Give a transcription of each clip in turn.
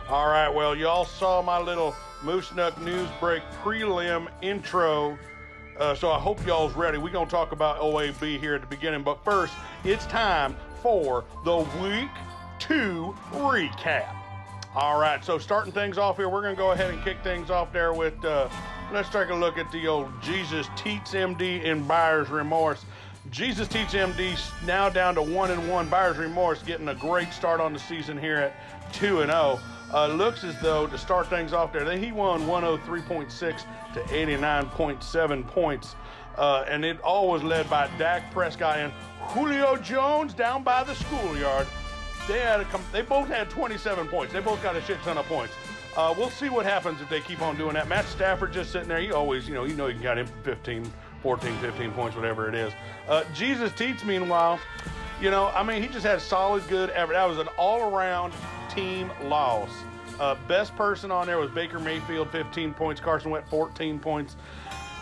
All right, well, y'all saw my little Moose Snuck News Break prelim intro, so I hope y'all's ready. We're going to talk about OAB here at the beginning, but first, it's time for the Week 2 recap. All right, so starting things off here, we're going to go ahead and kick things off there with, let's take a look at the old Jesus Teats MD and Buyer's Remorse. Jesus Teats MD now down to 1-1. Buyer's Remorse getting a great start on the season here at 2-0. Looks as though to start things off there, he won 103.6 to 89.7 points. And it all was led by Dak Prescott and Julio Jones down by the schoolyard. They both had 27 points. They both got a shit ton of points. We'll see what happens if they keep on doing that. Matt Stafford just sitting there. He always, you can got him 15 points, whatever it is. Jesus Teats, meanwhile, he just had solid, good effort. That was an all-around team loss. Best person on there was Baker Mayfield, 15 points. Carson Wentz, 14 points.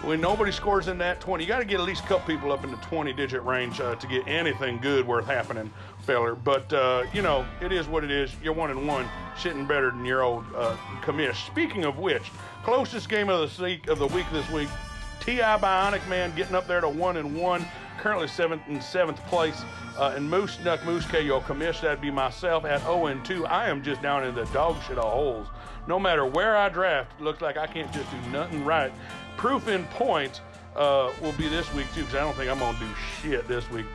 When nobody scores in that 20, you got to get at least a couple people up in the 20-digit range to get anything good worth happening, feller. But, it is what it is. You're 1-1, shitting better than your old commish. Speaking of which, closest game of the week this week, T.I. Bionic Man getting up there to 1-1, currently seventh place. And Moose Snuck Moose KO commish, that'd be myself at 0-2. I am just down in the dog shit of holes. No matter where I draft, it looks like I can't just do nothing right. Proof in point will be this week, too, because I don't think I'm going to do shit this week.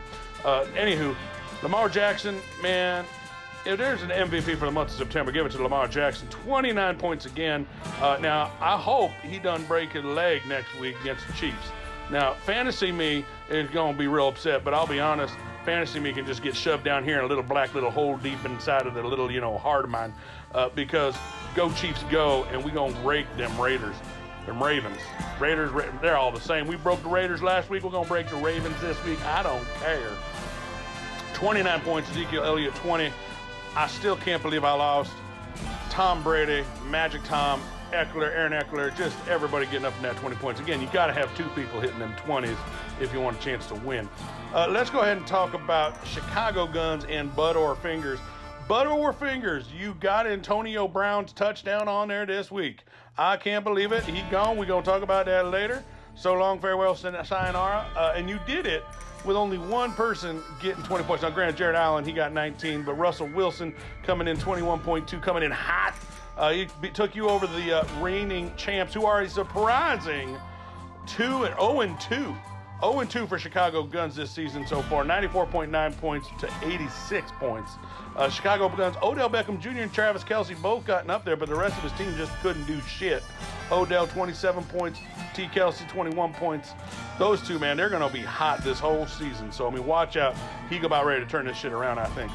Anywho, Lamar Jackson, man, if there's an MVP for the month of September, give it to Lamar Jackson. 29 points again. Now, I hope he done break his leg next week against the Chiefs. Now, fantasy me is going to be real upset, but I'll be honest, fantasy me can just get shoved down here in a little black little hole deep inside of the little, heart of mine, because go Chiefs go, and we going to rake them Raiders. Them Ravens. Raiders, they're all the same. We broke the Raiders last week. We're going to break the Ravens this week. I don't care. 29 points, Ezekiel Elliott 20. I still can't believe I lost. Tom Brady, Magic Tom, Aaron Eckler, just everybody getting up in that 20 points. Again, you got to have two people hitting them 20s if you want a chance to win. Let's go ahead and talk about Chicago Guns and Bud or Fingers. Bud or Fingers, you got Antonio Brown's touchdown on there this week. I can't believe it. He gone. We're going to talk about that later. So long, farewell, sayonara. And you did it with only one person getting 20 points. Now, granted, Jared Allen, he got 19, but Russell Wilson coming in 21.2, coming in hot. He took you over the reigning champs, who are a surprising 0-2. 0-2 for Chicago Guns this season so far. 94.9 points to 86 points. Chicago Guns, Odell Beckham Jr. and Travis Kelce both gotten up there, but the rest of his team just couldn't do shit. Odell, 27 points. T. Kelce, 21 points. Those two, man, they're going to be hot this whole season. So, watch out. He about ready to turn this shit around, I think.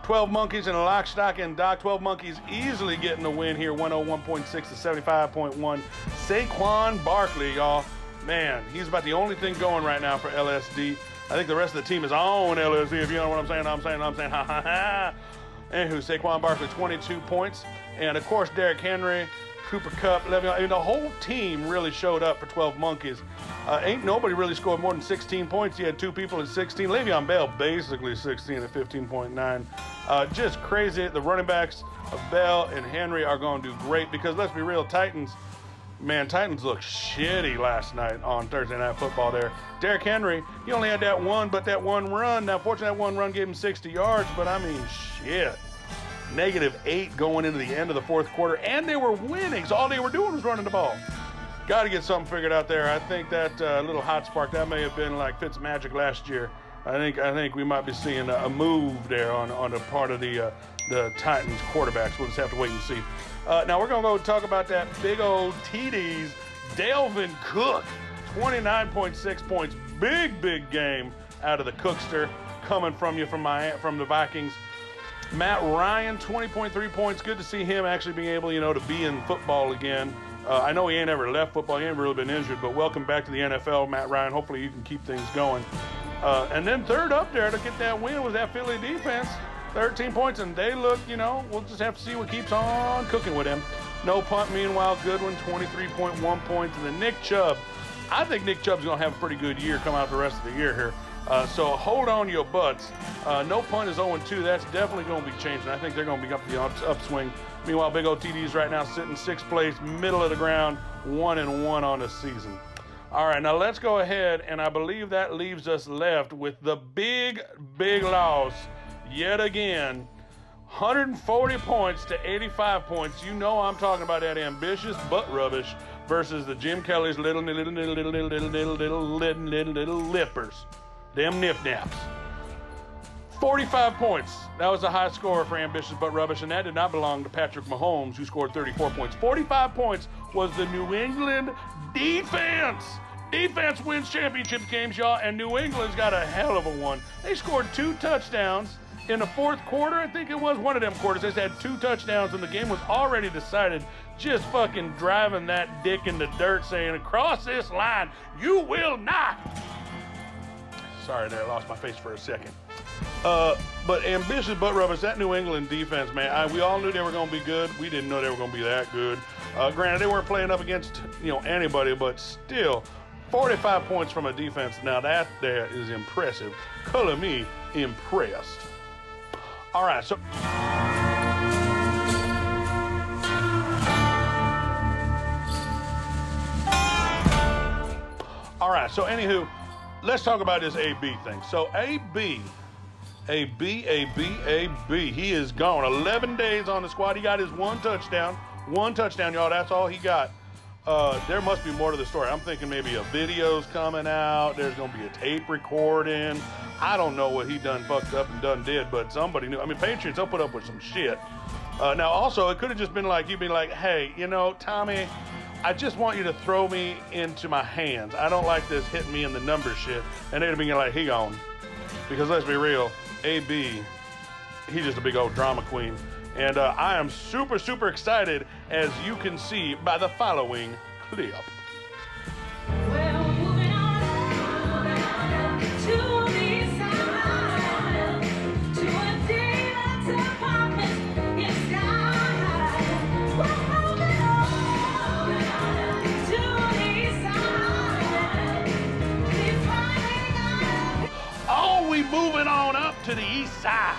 12 Monkeys and Lock, Stock, and Doc. 12 Monkeys easily getting the win here, 101.6 to 75.1. Saquon Barkley, y'all. Man, he's about the only thing going right now for LSD. I think the rest of the team is on LSD, if you know what I'm saying. I'm saying, ha, ha, ha. Anywho, Saquon Barkley, 22 points. And, of course, Derrick Henry, Cooper Kupp, Le'Veon. The whole team really showed up for 12 Monkeys. Ain't nobody really scored more than 16 points. You had two people at 16. Le'Veon Bell, basically 16 at 15.9. Just crazy. The running backs of Bell and Henry are going to do great because, let's be real, Titans looked shitty last night on Thursday Night Football there. Derrick Henry, he only had that one run. Now, fortunately, that one run gave him 60 yards, but shit. -8 going into the end of the fourth quarter, and they were winning, so all they were doing was running the ball. Got to get something figured out there. I think that little hot spark, that may have been like Fitzmagic last year. I think we might be seeing a move there on the part of the Titans quarterbacks. We'll just have to wait and see. Now we're going to go talk about that big old TDs. Dalvin Cook, 29.6 points. Big game out of the Cookster coming from you from the Vikings. Matt Ryan, 20.3 points. Good to see him actually being able, to be in football again. I know he ain't ever left football. He ain't really been injured, but welcome back to the NFL, Matt Ryan. Hopefully you can keep things going. And then third up there to get that win was that Philly defense. 13 points, and they look, we'll just have to see what keeps on cooking with him. No punt, meanwhile, Goodwin, 23.1 points. And then Nick Chubb. I think Nick Chubb's going to have a pretty good year come out the rest of the year here. So hold on your butts. No punt is 0-2. That's definitely going to be changing. I think they're going to be up the upswing. Meanwhile, Big O TD's right now sitting 6th place, middle of the ground, 1-1 on the season. All right, now let's go ahead, and I believe that leaves us left with the big loss yet again. 140 points to 85 points. You know I'm talking about that ambitious butt rubbish versus the Jim Kelly's little lippers. Them nip-naps. 45 points. That was a high score for ambitious butt rubbish, and that did not belong to Patrick Mahomes, who scored 34 points. 45 points was the New England defense. Defense wins championship games, y'all, and New England's got a hell of a one. They scored 2 touchdowns in the 4th quarter. I think it was one of them quarters. They had 2 touchdowns, and the game was already decided. Just fucking driving that dick in the dirt, saying, across this line, you will not. Sorry there, I lost my face for a second. But ambitious butt rubbers, that New England defense, man, we all knew they were going to be good. We didn't know they were going to be that good. Granted, they weren't playing up against, anybody, but still, 45 points from a defense. Now that there is impressive. Color me impressed. All right, so... All right, so anywho, let's talk about this AB thing. So AB, he is gone. 11 days on the squad. He got his 1 touchdown. 1 touchdown, y'all. That's all he got. There must be more to the story. I'm thinking maybe a video's coming out. There's going to be a tape recording. I don't know what he done fucked up and done did, but somebody knew. I mean, Patriots, they'll put up with some shit. Now, also, it could have just been like, you'd be like, hey, Tommy, I just want you to throw me into my hands. I don't like this hitting me in the number shit. And they'd have been like, he gone. Because let's be real, AB, he's just a big old drama queen. And I am super, super excited, as you can see by the following clip. Well, moving on to the side, to a deluxe apartment inside. We're moving on to the side. We're finding out. Oh, we moving on up to the east side.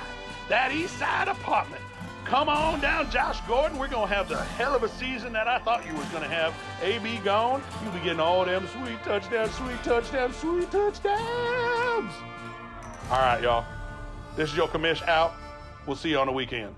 That east side apartment. Come on down, Josh Gordon. We're going to have the hell of a season that I thought you was going to have. AB gone. You'll be getting all them sweet touchdowns, sweet touchdowns, sweet touchdowns. All right, y'all. This is your commish out. We'll see you on the weekend.